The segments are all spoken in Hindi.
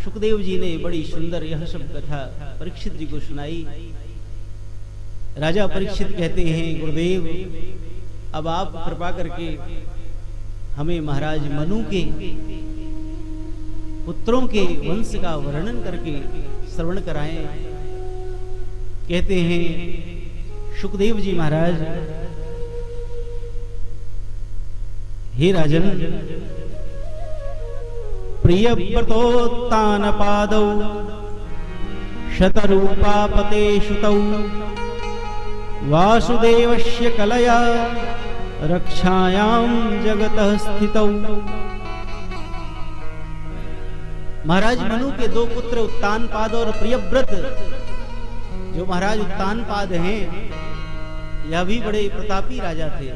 सुखदेव जी ने बड़ी सुंदर यह सब कथा परीक्षित जी को सुनाई। राजा परीक्षित कहते हैं, गुरुदेव अब आप कृपा करके हमें महाराज मनु के पुत्रों के वंश का वर्णन करके श्रवण कराएं। कहते हैं सुखदेव जी महाराज, हे राजन, प्रियव्रतोत्तान पादौ शतरूपापते शुतौ वासुदेवस्य कलया रक्षायां जगतः स्थितौ। महाराज मनु के दो पुत्र उत्तानपाद और प्रियव्रत, जो महाराज उत्तानपाद हैं, यह भी बड़े प्रतापी राजा थे।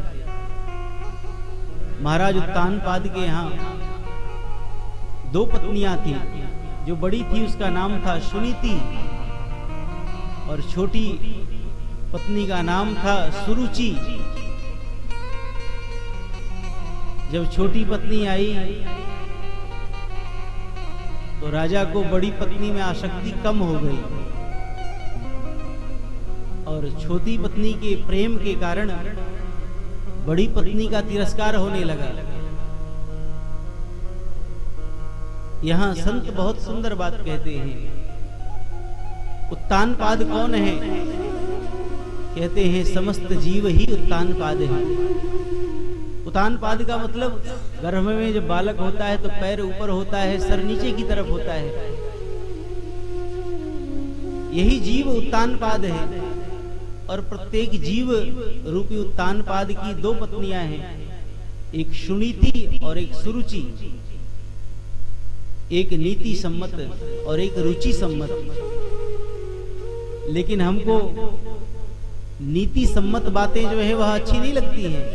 महाराज उत्तानपाद के यहाँ दो पत्नियां थी। जो बड़ी थी उसका नाम था सुनीति और छोटी पत्नी का नाम था सुरुचि। जब छोटी पत्नी आई तो राजा को बड़ी पत्नी में आसक्ति कम हो गई और छोटी पत्नी के प्रेम के कारण बड़ी पत्नी का तिरस्कार होने लगा। यहां संत बहुत सुंदर बात कहते हैं। उत्तानपाद कौन है? कहते हैं समस्त जीव ही उत्तानपाद है। उत्तानपाद का मतलब गर्भ में जब बालक होता है तो पैर ऊपर होता है, सर नीचे की तरफ होता है। यही जीव उत्तानपाद है। और प्रत्येक जीव रूपी उत्तानपाद की दो पत्नियां हैं, एक सुनीति और एक सुरुचि, एक नीति सम्मत और एक रुचि सम्मत। लेकिन हमको नीति सम्मत बातें जो है वह अच्छी नहीं लगती हैं।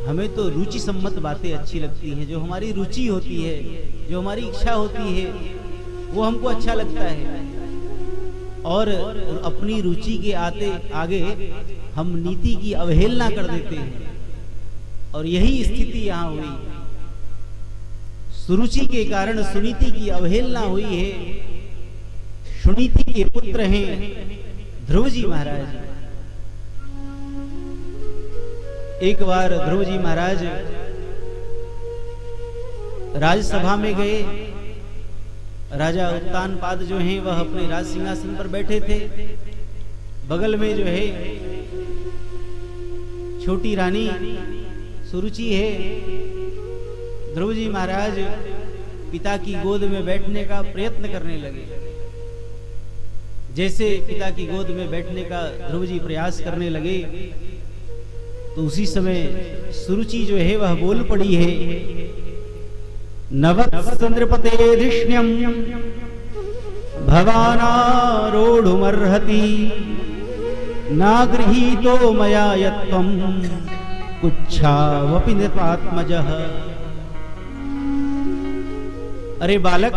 हमें तो रुचि सम्मत बातें अच्छी लगती हैं। जो हमारी रुचि होती है, जो हमारी इच्छा होती है, वो हमको अच्छा लगता है। और अपनी रुचि के आगे हम नीति की अवहेलना कर देते हैं। और यही स्थिति यहाँ हुई। सुरुचि के कारण सुनीति की अवहेलना हुई है। सुनीति के पुत्र हैं ध्रुव जी महाराज। एक बार ध्रुव जी महाराज राजसभा में गए। राजा उत्तानपाद जो हैं वह अपने राज सिंहासन पर बैठे थे। बगल में जो है छोटी रानी सुरुचि है। ध्रुव जी महाराज पिता की गोद में बैठने का प्रयत्न करने लगे। जैसे पिता की गोद में बैठने का ध्रुव जी प्रयास करने लगे तो उसी समय सुरुचि जो है वह बोल पड़ी है, नवत्संद्रपतेधिष्ण्यं भवानारोढुमर्हति नागृहीतो मया यत्त्वं कुच्छावपि नृपात्मजः। अरे बालक,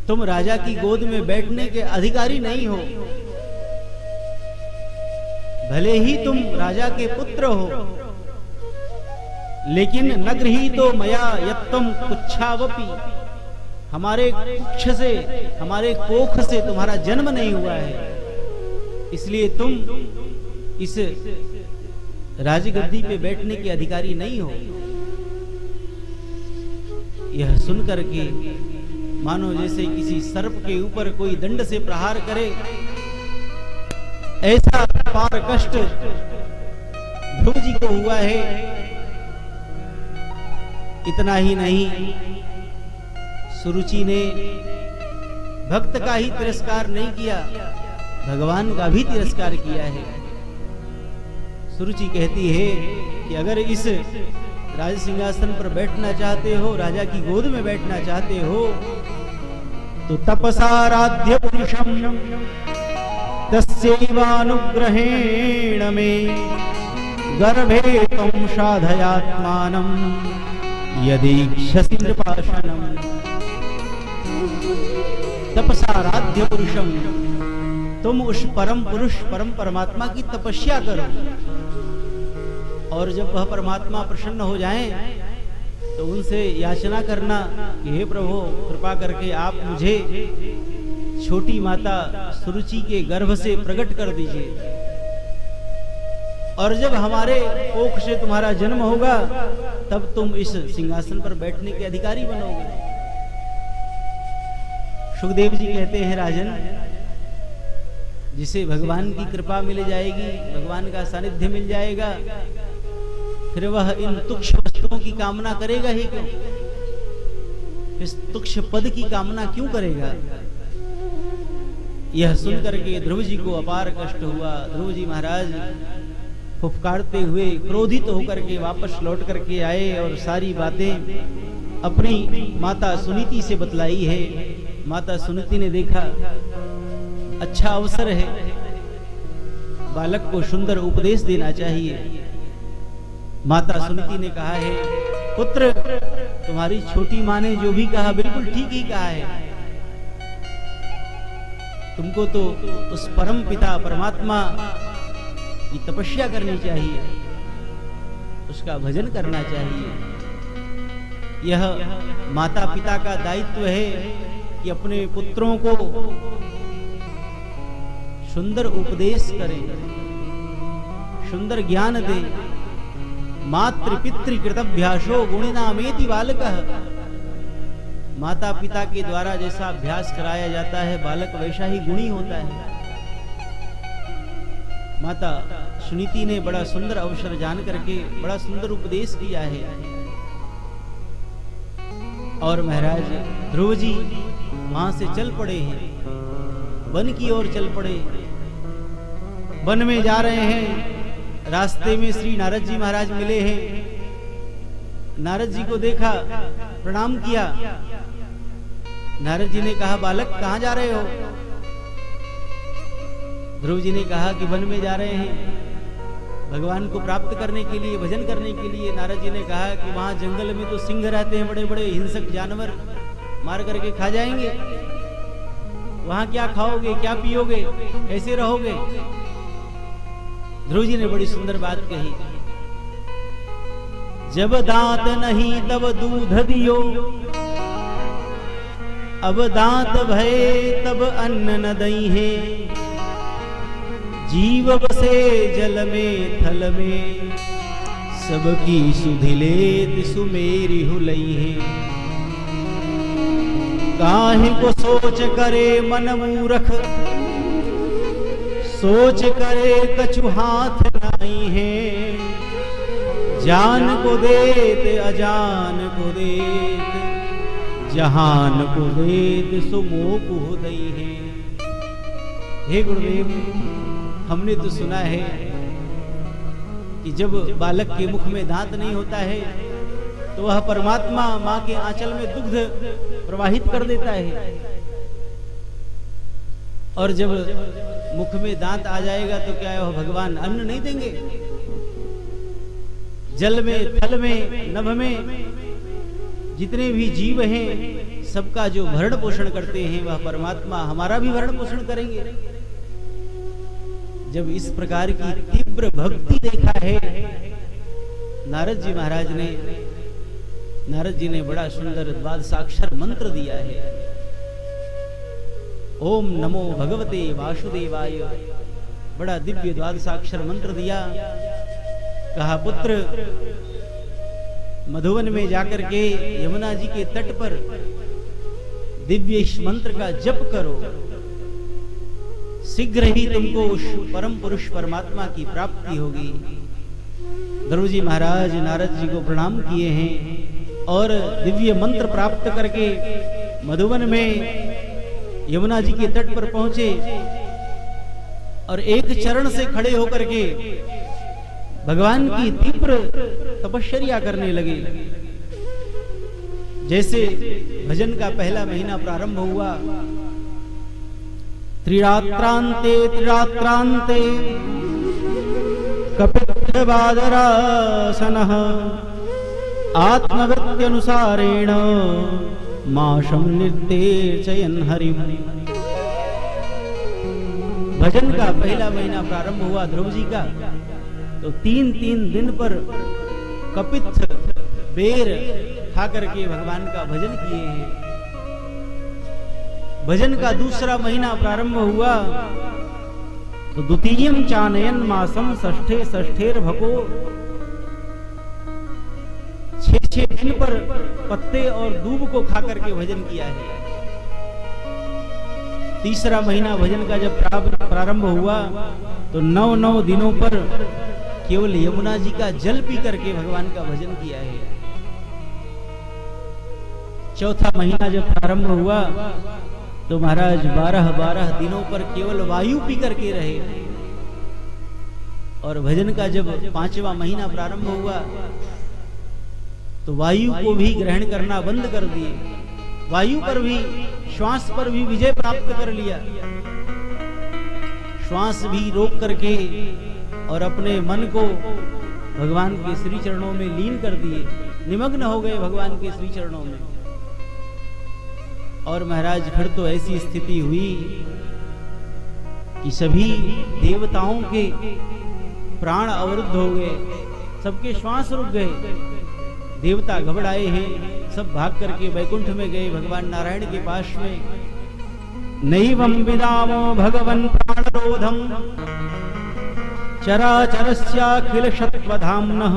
तुम राजा की गोद में बैठने के अधिकारी नहीं हो। भले ही तुम राजा के पुत्र हो, लेकिन न गृहीतो मया यत्त्वं कुच्छावपि, हमारे कुक्ष से, हमारे कोख से तुम्हारा जन्म नहीं हुआ है। इसलिए तुम इस राजगद्दी पे बैठने के अधिकारी नहीं हो। यह सुनकर के मानो जैसे किसी सर्प के ऊपर कोई दंड से प्रहार करे, ऐसा पार कष्ट ध्रुव जी को हुआ है। इतना ही नहीं, सुरुचि ने भक्त का ही तिरस्कार नहीं किया, भगवान का भी तिरस्कार किया है। सुरुचि कहती है कि अगर इस राज सिंहासन पर बैठना चाहते हो, राजा की गोद में बैठना चाहते हो, तो तपसाराध्य पुरुषम तस्यैवानुग्रहेण मे गर्भे त्वं साधयात्मानं यदीक्षसि नृपाशनम्। तपसाराध्य पुरुषम, तुम उस परम पुरुष, परम परमात्मा की तपस्या करो, और जब वह परमात्मा प्रसन्न हो जाएं तो उनसे याचना करना कि हे प्रभु कृपा करके आप मुझे छोटी माता सुरुचि के गर्भ से प्रकट कर दीजिए, और जब हमारे कोख से तुम्हारा जन्म होगा तब तुम इस सिंहासन पर बैठने के अधिकारी बनोगे। सुखदेव जी कहते हैं, राजन, जिसे भगवान की कृपा मिल जाएगी, भगवान का सानिध्य मिल जाएगा, फिर वह इन तुच्छ वस्तुओं की कामना करेगा ही क्यों? इस तुच्छ पद की कामना क्यों करेगा? यह सुनकर के ध्रुव जी को अपार कष्ट हुआ। ध्रुव जी महाराज फुफकारते हुए क्रोधित होकर के वापस लौट करके आए और सारी बातें अपनी माता सुनीति से बतलाई है। माता सुनीति ने देखा अच्छा अवसर है, बालक को सुंदर उपदेश देना चाहिए। माता सुनीति ने कहा है, पुत्र, तुम्हारी छोटी माँ ने जो भी कहा बिल्कुल ठीक ही कहा है। तुमको तो उस परम पिता परमात्मा की तपस्या करनी चाहिए, उसका भजन करना चाहिए। यह माता पिता का दायित्व है कि अपने पुत्रों को सुंदर उपदेश करें, सुंदर ज्ञान दें। मातृ पितृ कृतभ्यासो गुणिनामेति बालकः। माता पिता के द्वारा जैसा अभ्यास कराया जाता है, बालक वैसा ही गुणी होता है। माता सुनीति ने बड़ा सुंदर अवसर जान करके बड़ा सुंदर उपदेश किया है। और महाराज ध्रुव जी वहां से चल पड़े हैं, वन की ओर चल पड़े। वन में जा रहे हैं, रास्ते में श्री नारद जी महाराज मिले हैं। नारद जी को देखा, प्रणाम किया। नारद जी ने कहा, बालक कहां जा रहे हो? ध्रुव जी ने कहा कि वन में जा रहे हैं भगवान को प्राप्त करने के लिए, भजन करने के लिए। नारद जी ने कहा कि वहां जंगल में तो सिंह रहते हैं, बड़े बड़े हिंसक जानवर, मार करके खा जाएंगे। वहां क्या खाओगे, क्या पियोगे, कैसे रहोगे? ध्रुव जी ने बड़ी सुंदर बात कही, जब दांत नहीं तब दूध दियो, अब दांत भये तब अन्न न दई है। जीव बसे जल में थल में, सबकी सुधिलेत सुमेरी हुलई है। काहे को सोच करे मन मूरख, सोच करे कछु हाथ नाई है। जान को देत अजान को देत, जहान को देत सुमो को दई है। हे गुरुदेव, हमने तो सुना है कि जब बालक के मुख में दांत नहीं होता है तो वह परमात्मा मां के आंचल में दुग्ध प्रवाहित कर देता है, और जब मुख में दांत आ जाएगा तो क्या वह भगवान अन्न नहीं देंगे? जल में, थल में, नभ में जितने भी जीव हैं सबका जो भरण पोषण करते हैं वह परमात्मा हमारा भी भरण पोषण करेंगे। जब इस प्रकार की तीव्र भक्ति देखा है नारद जी ने बड़ा सुंदर द्वादशाक्षर मंत्र दिया है। ओम नमो भगवते वासुदेवाय, बड़ा दिव्य द्वादशाक्षर मंत्र दिया। कहा, पुत्र, मधुवन में जाकर के यमुना जी के तट पर दिव्य इस मंत्र का जप करो, शीघ्र ही तुमको उस परम पुरुष परमात्मा की प्राप्ति होगी। ध्रुव जी महाराज नारद जी को प्रणाम किए हैं और दिव्य मंत्र प्राप्त करके मधुवन में यमुना जी के तट पर पहुंचे और एक चरण से खड़े होकर के भगवान की तीव्र तपश्चर्या करने लगे। जैसे भजन का पहला महीना प्रारंभ हुआ, त्रिरात्रांते त्रिरात्रांते कपित्थवादरासनः आत्मवृत्त्यनुसारेण माशं निर्देशयन् हरिम्। भजन का पहला महीना प्रारंभ हुआ ध्रुव जी का, तो 3-3 दिन पर कपित्थ बेर खा करके भगवान का भजन किए हैं। भजन का दूसरा महीना प्रारंभ हुआ तो द्वितीयम चानयन मासम षष्ठे षष्ठेर भको, 6 दिन पर पत्ते और दूब को खा करके भजन किया है। तीसरा महीना भजन का जब प्रारंभ हुआ तो 9 दिनों पर केवल यमुना जी का जल पी करके भगवान का भजन किया है। चौथा महीना जब प्रारंभ हुआ तो महाराज 12 दिनों पर केवल वायु पी करके रहे। और भजन का जब 5वां महीना प्रारंभ हुआ तो वायु को भी ग्रहण करना बंद कर दिए। वायु पर भी, श्वास पर भी विजय प्राप्त कर लिया। श्वास भी रोक करके और अपने मन को भगवान के श्री चरणों में लीन कर दिए, निमग्न हो गए भगवान के श्री चरणों में। और महाराज फिर तो ऐसी स्थिति हुई कि सभी देवताओं के प्राण अवरुद्ध हो गए, सबके श्वास रुक गए। देवता घबराए हैं, सब भाग करके वैकुंठ में गए भगवान नारायण के पास में। नैवं विदामो भगवन् प्राणरोधम चराचरस्याखिल शत्वधाम्नः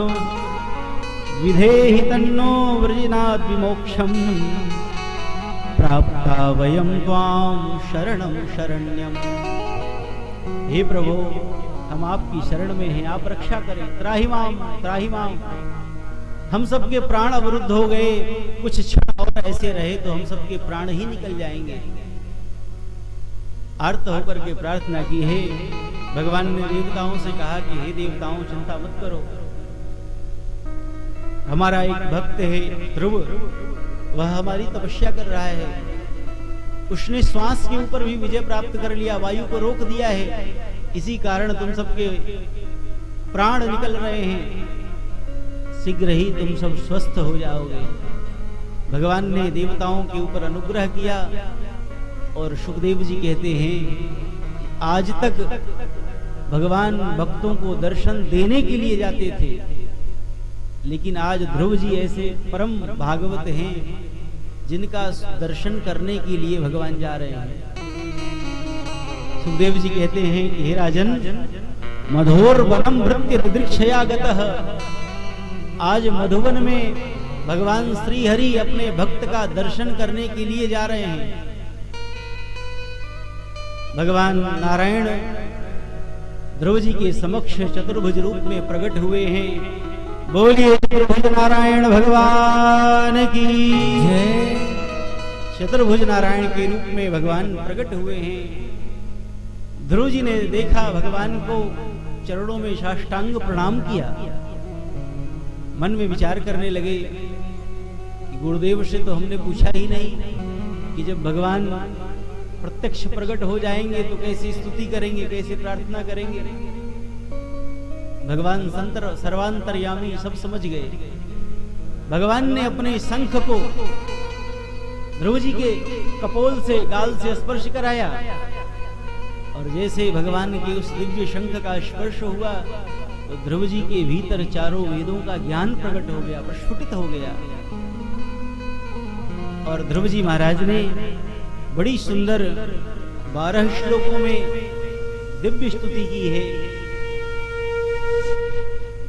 विधेहि तन्नो वृजिनाद् विमोक्षम् प्राप्ता वयं त्वां शरणं शरण्यम्। हे प्रभु, हम आपकी शरण में हैं, आप रक्षा करें। त्राहि माम, त्राहि माम। हम सबके प्राण अवरुद्ध हो गए, कुछ क्षण और ऐसे रहे तो हम सबके प्राण ही निकल जाएंगे। आर्त होकर के प्रार्थना की है। भगवान ने देवताओं से कहा कि हे देवताओं, चिंता मत करो, हमारा एक भक्त है ध्रुव, वह हमारी तपस्या कर रहा है। उसने श्वास के ऊपर भी विजय प्राप्त कर लिया, वायु को रोक दिया है। इसी कारण तुम सबके प्राण निकल रहे हैं, शीघ्र ही तुम सब स्वस्थ हो जाओगे। भगवान ने देवताओं के ऊपर अनुग्रह किया। और सुखदेव जी कहते हैं, आज तक भगवान भक्तों को दर्शन देने के लिए जाते थे, लेकिन आज ध्रुव जी ऐसे परम भागवत हैं जिनका दर्शन करने के लिए भगवान जा रहे हैं। सुखदेव जी कहते हैं कि हे राजन, मधोर वनम भृत्य दृक्षया गतः। आज मधुवन में भगवान श्री हरि अपने भक्त का दर्शन करने के लिए जा रहे हैं। भगवान नारायण ध्रुव जी के समक्ष चतुर्भुज रूप में प्रकट हुए हैं। बोलिए चतुर्भुज नारायण भगवान की जय। चतुर्भुज नारायण के रूप में भगवान प्रकट हुए हैं। ध्रुव जी ने देखा भगवान को, चरणों में साष्टांग प्रणाम किया। मन में विचार करने लगे कि गुरुदेव से तो हमने पूछा ही नहीं कि जब भगवान प्रत्यक्ष प्रकट हो जाएंगे तो कैसे स्तुति करेंगे, कैसे प्रार्थना करेंगे। भगवान सर्वांतर्यामी सब समझ गए। भगवान ने अपने शंख को ध्रुव जी के कपोल से, गाल से स्पर्श कराया। और जैसे भगवान के उस दिव्य शंख का स्पर्श हुआ तो ध्रुव जी के भीतर चारों वेदों का ज्ञान प्रकट हो गया, प्रस्फुटित हो गया। और ध्रुव जी महाराज ने बड़ी सुंदर 12 श्लोकों में दिव्य स्तुति की है।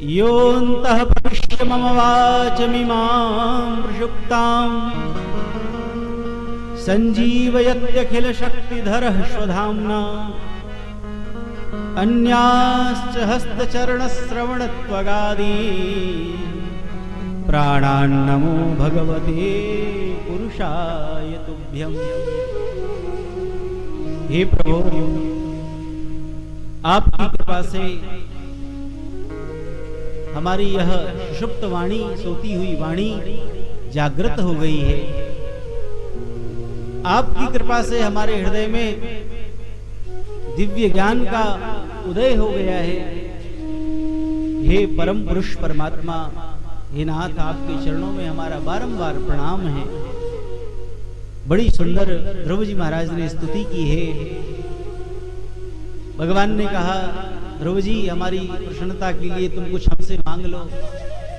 योऽन्तः प्रविश्य मम वाचमिमां प्रसुप्तां संजीवयत्यखिल शक्तिधरः स्वधाम्ना अन्याश्च हस्तचरणश्रवणत्वगादि प्राणान्नमो भगवते पुरुषाय तुभ्यम्। हे प्रभु, आपकी कृपा से हमारी यह सुषुप्त वाणी, सोती हुई वाणी जागृत हो गई है। आपकी कृपा से हमारे हृदय में दिव्य ज्ञान का उदय हो गया है। हे परम पुरुष परमात्मा, हे नाथ, आपके चरणों में हमारा बारंबार प्रणाम है। बड़ी सुंदर ध्रुव जी महाराज ने स्तुति की है। भगवान ने कहा, ध्रुव जी, हमारी प्रसन्नता के लिए तुम कुछ हमसे मांग लो।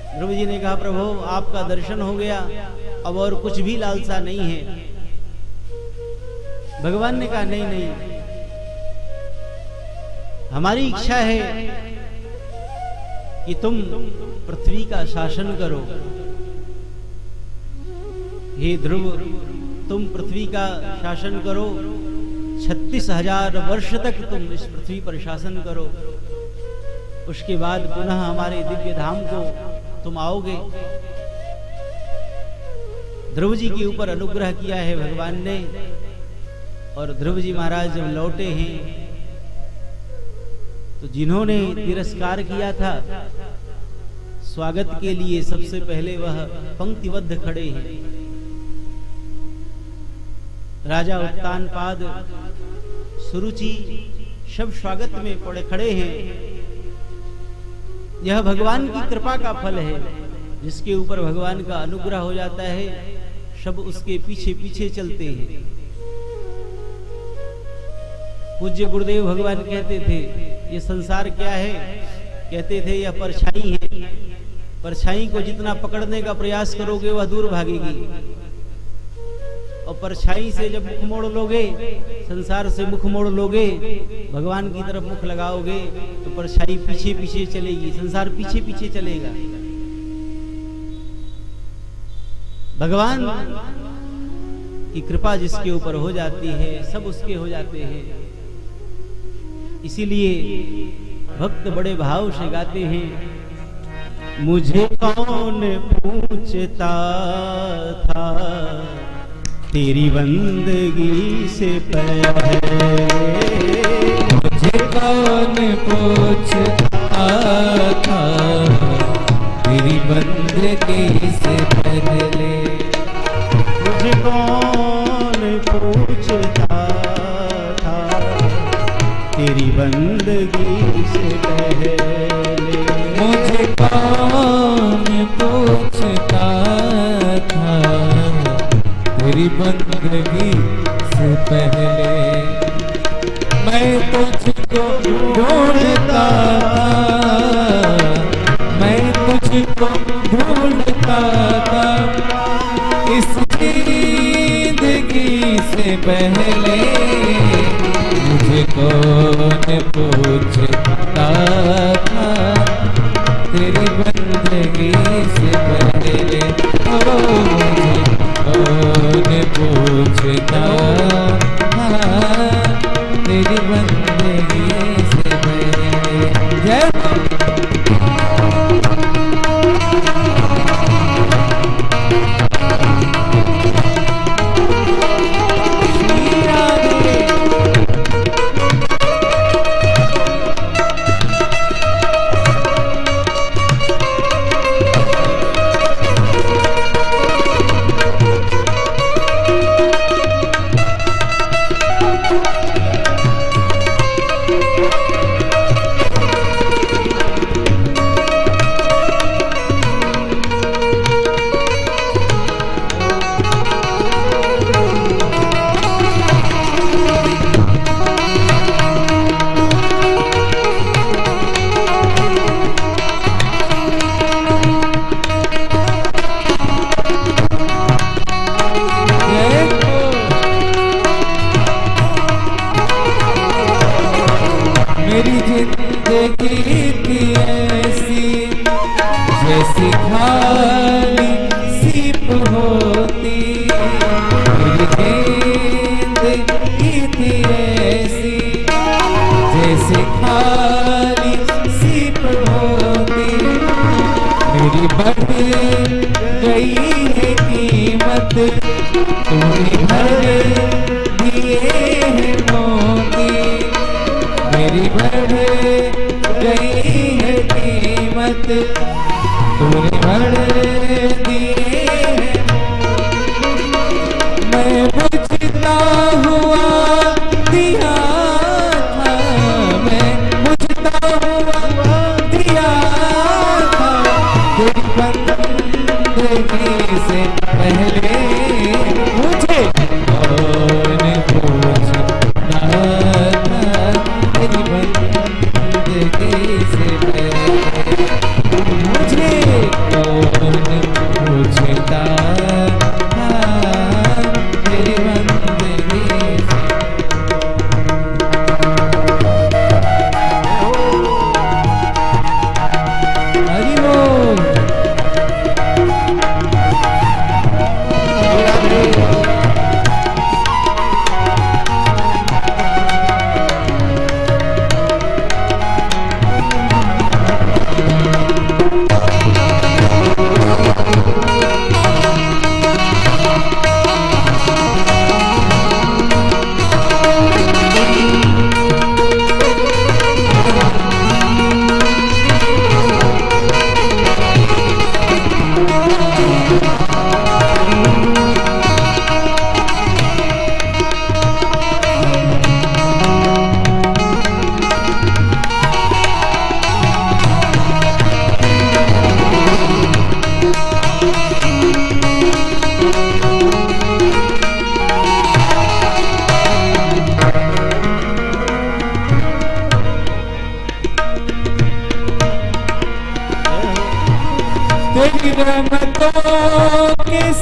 ध्रुव जी ने कहा प्रभु आपका दर्शन हो गया, अब और कुछ भी लालसा नहीं है। भगवान ने कहा नहीं नहीं, हमारी इच्छा है कि तुम पृथ्वी का शासन करो। हे ध्रुव, तुम पृथ्वी का शासन करो, 36,000 वर्ष तक तुम इस पृथ्वी पर शासन करो। उसके बाद पुनः हमारे दिव्य धाम को तुम आओगे। ध्रुव जी के ऊपर अनुग्रह किया है भगवान ने। और ध्रुव जी महाराज जब लौटे हैं तो जिन्होंने तिरस्कार किया था, स्वागत के लिए सबसे पहले वह पंक्तिबद्ध खड़े हैं। राजा उत्तानपाद, सुरुचि सब स्वागत में पड़े खड़े हैं। यह भगवान की कृपा का फल है। जिसके ऊपर भगवान का अनुग्रह हो जाता है, सब उसके पीछे पीछे चलते हैं। पूज्य गुरुदेव भगवान कहते थे, ये संसार क्या है? कहते थे यह परछाई है। परछाई को जितना पकड़ने का प्रयास करोगे वह दूर भागेगी, और परछाई से जब मुख मोड़ लोगे, संसार से मुख मोड़ लोगे, भगवान की तरफ मुख लगाओगे तो परछाई पीछे पीछे चलेगी, संसार पीछे पीछे चलेगा। भगवान की कृपा जिसके ऊपर हो जाती है, सब उसके हो जाते हैं। इसीलिए भक्त बड़े भाव से गाते हैं, मुझे कौन पूछता था तेरी बंदगी से पहले, मुझे कौन पूछता था तेरी बंदगी से पहले, मुझे कौन पूछता था तेरी बंदगी से पहले, मुझे कौन पूछता था तेरी बंदगी से पहले। मैं तुझको ढूंढता था, मैं तुझको ढूंढता था इस जिंदगी से पहले, मुझे कौन पूछता था तेरी बंदगी से पहले, ओ मुझे कौन पूछता था तेरी बंदगी से पहले। जय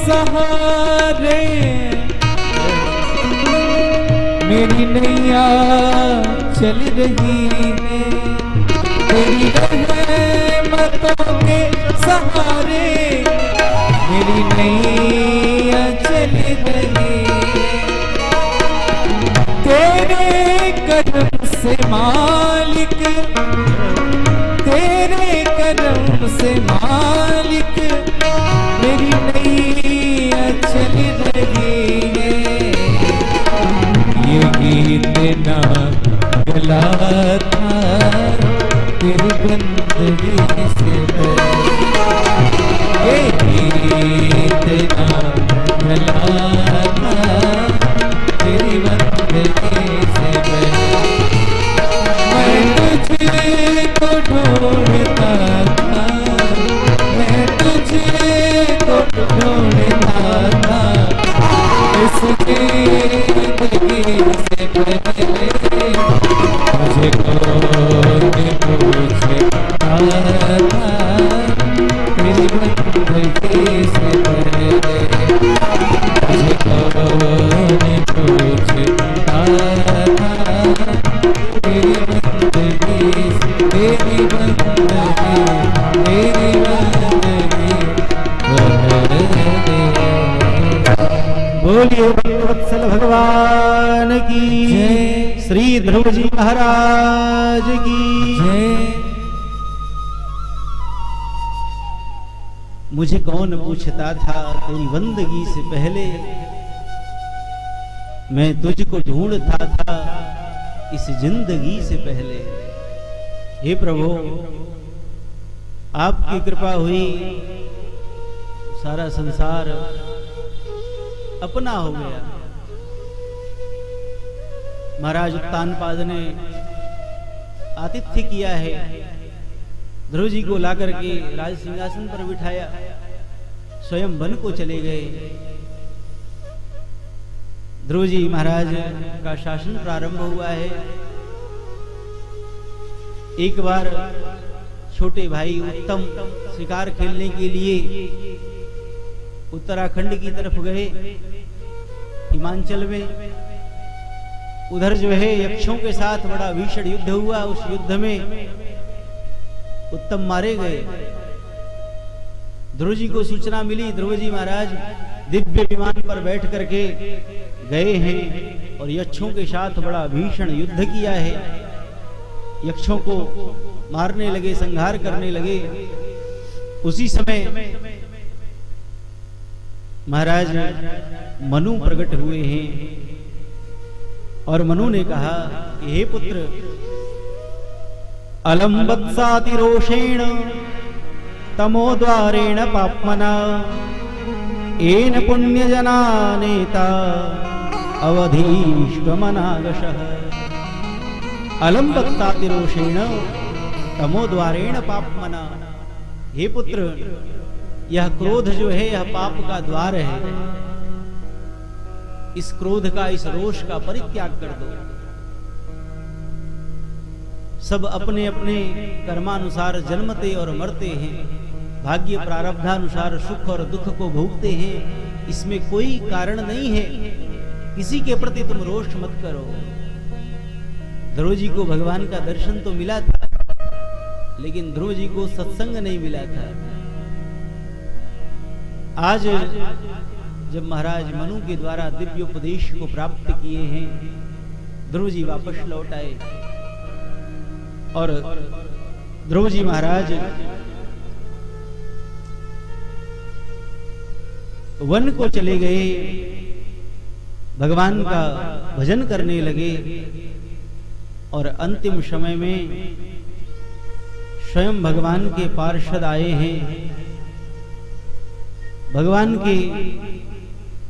सहारे मेरी नैया चल रही है, तेरी रहमतों के सहारे मेरी नैया चल रही है। तेरे करम से मालिक, तेरे करम से मालिक मेरी नैया चल रही है। ये गीत ना गला था तेरी बंदगी से, ये गीत ना गला था तेरी बंदगी से। मैं तुझको ढूंढता था, मैं तुझको ढूंढता था इस जिंदगी से पहले। मुझे कौन पूछता था तेरी बंदगी से पहले, मुझे कौन पूछता था तेरी बंदगी से, तेरी बंदगी, तेरी बंदगी। बोलिए वत्सल भगवान की जय, श्री ध्रुव जी महाराज की जय। मुझे कौन पूछता था तेरी बंदगी से पहले, मैं तुझको ढूंढता था इस जिंदगी से पहले। हे प्रभु, आपकी कृपा हुई, सारा संसार अपना हो गया। महाराज उत्तानपाद ने आतिथ्य किया है, ध्रुव जी को लाकर के राज सिंहासन पर बिठाया, स्वयं वन को चले गए। ध्रुव जी महाराज का शासन प्रारंभ हुआ है। एक बार छोटे भाई उत्तम शिकार खेलने के लिए उत्तराखंड की तरफ गए, हिमाचल में। उधर जो है यक्षों के साथ बड़ा भीषण युद्ध हुआ। उस युद्ध में उत्तम मारे गए। ध्रुव जी को सूचना मिली, ध्रुव जी महाराज दिव्य विमान पर बैठ करके गए हैं और यक्षों के साथ बड़ा भीषण युद्ध किया है। यक्षों को मारने लगे, संहार करने लगे। उसी समय महाराज मनु प्रकट हुए हैं और मनु ने कहा कि हे पुत्र, अलम वत्साति रोषेण तमोद्वारेण पाप्मना येन पुण्यजना नेता अवधीष्वमनागशः। अलम वत्साति रोषेण तमोद्वारेण पाप्मना। हे पुत्र, यह क्रोध जो है यह पाप का द्वार है। इस क्रोध का, इस रोष का परित्याग कर दो। सब अपने अपने कर्मानुसार जन्मते और मरते हैं, भाग्य प्रारब्धानुसार सुख और दुख को भोगते हैं। इसमें कोई कारण नहीं है, किसी के प्रति तुम रोष मत करो। ध्रुव जी को भगवान का दर्शन तो मिला था, लेकिन ध्रुव जी को सत्संग नहीं मिला था। आज जब महाराज मनु के द्वारा दिव्य उपदेश को प्राप्त किए हैं, ध्रुव जी वापस लौट आए और ध्रुव जी महाराज वन को चले गए, भगवान का भजन करने लगे। और अंतिम समय में स्वयं भगवान के पार्षद आए हैं। भगवान के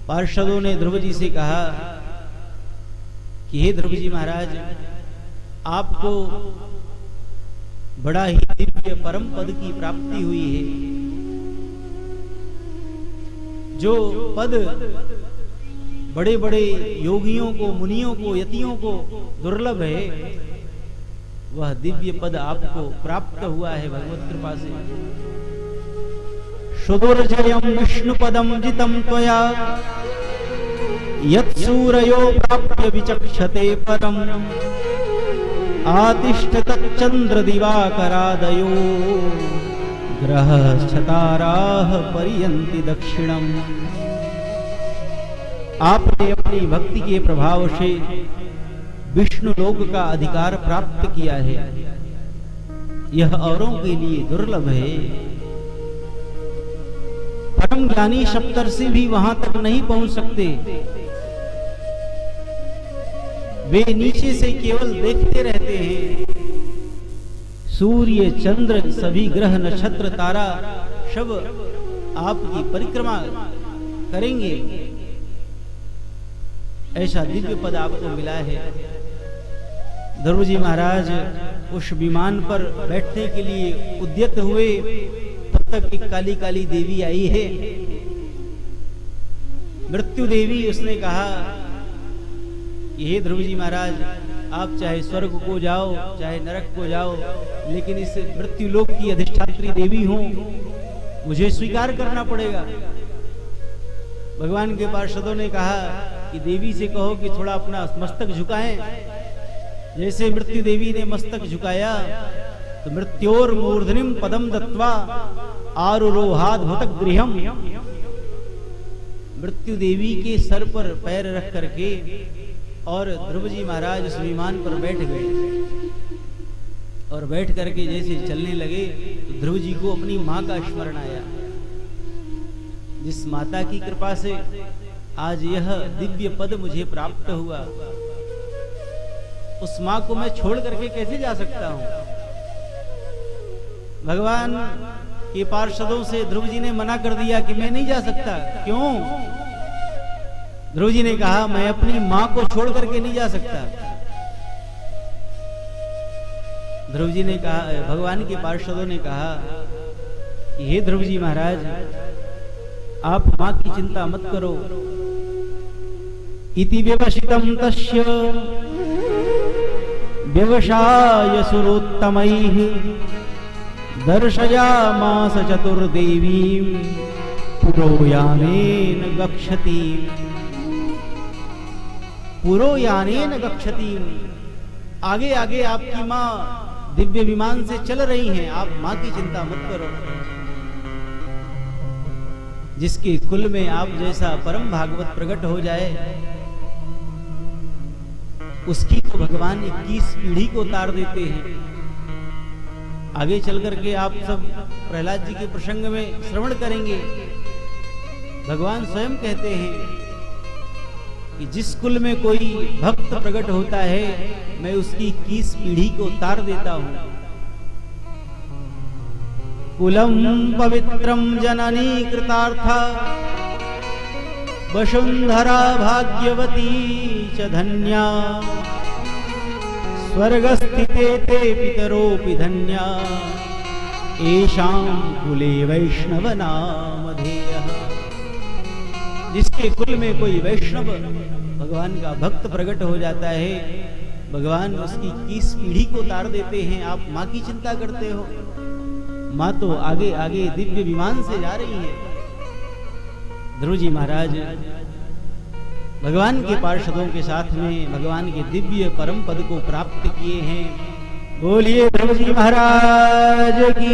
पार्षदों ने ध्रुव जी से कहा कि हे ध्रुव जी महाराज, आपको बड़ा ही दिव्य परम पद की प्राप्ति हुई है। जो पद बड़े बड़े योगियों को, मुनियों को, यतियों को दुर्लभ है, वह दिव्य पद आपको प्राप्त हुआ है भगवत कृपा से। सुदुर्जयं विष्णुपदं जितं त्वया यत्सूरयो प्राप्य विचक्षते परम् आतिष्ठतच्चन्द्रदिवाकरादयो ग्रहश्चताराः पर्यन्ति दक्षिणम्। आपने अपनी भक्ति के प्रभाव से विष्णु लोक का अधिकार प्राप्त किया है, यह औरों के लिए दुर्लभ है। परम ज्ञानी सप्तर्षि भी वहां तक नहीं पहुंच सकते, वे नीचे से केवल देखते रहते हैं। सूर्य चंद्र सभी ग्रह नक्षत्र तारा सब आपकी परिक्रमा करेंगे, ऐसा दिव्य पद आपको मिला है। ध्रुव जी महाराज उस विमान पर बैठने के लिए उद्यत हुए, तब तक एक काली काली देवी आई है, मृत्यु देवी। उसने कहा, ये ध्रुव जी महाराज, आप चाहे स्वर्ग को जाओ चाहे नरक को जाओ, लेकिन इस मृत्यु लोक की अधिष्ठात्री देवी हूं, मुझे स्वीकार करना पड़ेगा। भगवान के पार्षदों ने कहा कि देवी से कहो कि थोड़ा अपना मस्तक झुकाएं। जैसे मृत्यु देवी ने मस्तक झुकाया तो मृत्योर मूर्धनिम पदम दत्वा आरुरोहाद भूतक गृहम, मृत्यु देवी के सर पर पैर रख करके और ध्रुव जी महाराज उस विमान पर बैठ गए। और बैठ करके जैसे चलने लगे तो ध्रुव जी को अपनी मां का स्मरण आया, जिस माता की कृपा से आज यह दिव्य पद मुझे प्राप्त हुआ। उस मां को मैं छोड़ करके कैसे जा सकता हूं। भगवान के पार्षदों से ध्रुव जी ने मना कर दिया कि मैं नहीं जा सकता। क्यों? ध्रुव जी ने कहा, मैं अपनी मां को छोड़ करके नहीं जा सकता। ध्रुव जी ने कहा, भगवान के पार्षदों ने कहा, हे ध्रुव जी महाराज, आप मां की चिंता मत करो। इति व्यवसितं तस्य व्यवसाय सुरोत्तमैः दर्शयामास चतुर्देवीं पुरोयानेन गच्छतीं। पुरोयानेन गच्छतीं, आगे आगे आपकी मां दिव्य विमान से चल रही हैं, आप मां की चिंता मत करो। जिसके कुल में आप जैसा परम भागवत प्रकट हो जाए, उसकी तो भगवान 21 पीढ़ी को उतार देते हैं। आगे चल करके आप सब प्रहलाद जी के प्रसंग में श्रवण करेंगे। भगवान स्वयं कहते हैं कि जिस कुल में कोई भक्त प्रकट होता है, मैं उसकी 21 पीढ़ी को उतार देता हूं। कुलम पवित्रम जननी कृतार्था वसुंधरा भाग्यवती च धन्या स्वर्गस्थिते ते पितरोऽपि धन्या येषां कुले वैष्णव नामधेयः। जिसके कुल में कोई वैष्णव भगवान का भक्त प्रकट हो जाता है, भगवान उसकी 21 पीढ़ी को उतार देते हैं। आप मां की चिंता करते हो, मां तो आगे आगे दिव्य विमान से जा रही है। ध्रुव जी महाराज भगवान के पार्षदों के साथ में भगवान के दिव्य परम पद को प्राप्त किए हैं। बोलिए ध्रुव जी महाराज की।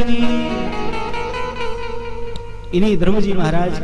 इन्हीं ध्रुव जी महाराज